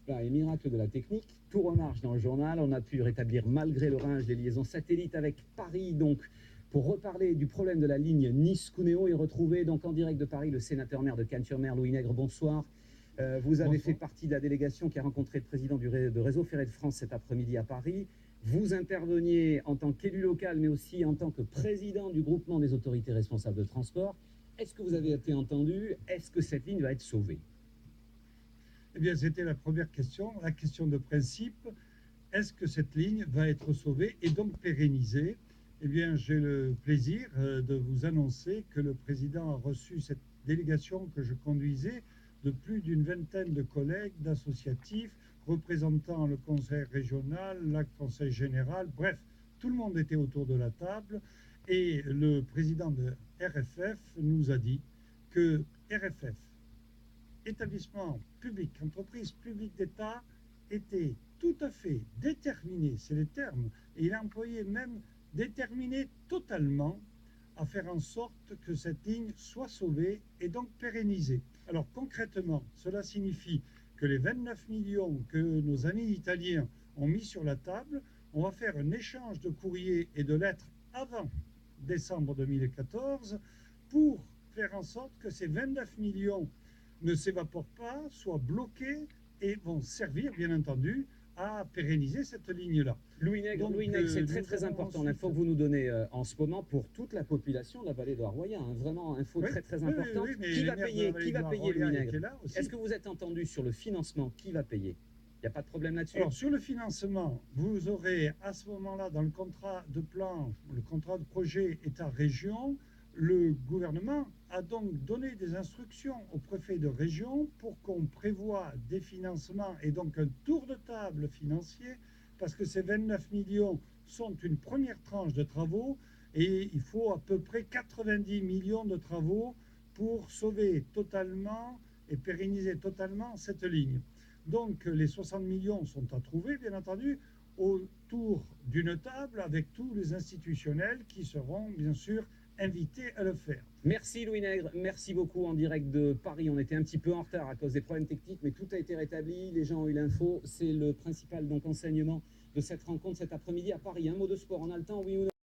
exploits et miracles de la technique. Tout remarche dans le journal. On a pu rétablir malgré l'orage les liaisons satellites avec Paris. Donc, pour reparler du problème de la ligne Nice-Cuneo et retrouver donc en direct de Paris le sénateur-maire de Cannes-sur-Mer, Louis Nègre. Bonsoir. Vous avez fait partie de la délégation qui a rencontré le président de Réseau Ferré de France cet après-midi à Paris. Vous interveniez en tant qu'élu local, mais aussi en tant que président du groupement des autorités responsables de transport. Est-ce que vous avez été entendu? Est-ce que cette ligne va être sauvée? Eh bien, c'était la première question, la question de principe. Est-ce que cette ligne va être sauvée et donc pérennisée? Eh bien, j'ai le plaisir de vous annoncer que le président a reçu cette délégation que je conduisais de plus d'une vingtaine de collègues, d'associatifs, représentant le conseil régional, le conseil général, bref, tout le monde était autour de la table et le président de RFF nous a dit que RFF, établissement public, entreprise publique d'État, était tout à fait déterminé, c'est le terme, et il a employé même déterminé totalement à faire en sorte que cette ligne soit sauvée et donc pérennisée. Alors concrètement, cela signifie que les 29 millions que nos amis italiens ont mis sur la table, on va faire un échange de courriers et de lettres avant décembre 2014 pour faire en sorte que ces 29 millions ne s'évaporent pas, soient bloqués et vont servir, bien entendu, à pérenniser cette ligne-là. Louis Nègre, c'est très important l'info que vous nous donnez en ce moment pour toute la population de la vallée de Haroyen. Hein, vraiment, info très importante. Qui va payer, Louis Nègre? Est-ce que vous êtes entendu sur le financement? Qui va payer? Il n'y a pas de problème là-dessus? Alors, sur le financement, vous aurez à ce moment-là, dans le contrat de plan, le contrat de projet État-région, le gouvernement a donc donné des instructions au préfet de région pour qu'on prévoie des financements et donc un tour de table financier, parce que ces 29 millions sont une première tranche de travaux et il faut à peu près 90 millions de travaux pour sauver totalement et pérenniser totalement cette ligne. Donc les 60 millions sont à trouver, bien entendu, autour d'une table avec tous les institutionnels qui seront, bien sûr, invités à le faire. Merci Louis Nègre, merci beaucoup en direct de Paris. On était un petit peu en retard à cause des problèmes techniques, mais tout a été rétabli, les gens ont eu l'info. C'est le principal donc enseignement de cette rencontre cet après-midi à Paris. Un mot de sport, on a le temps, oui ou non?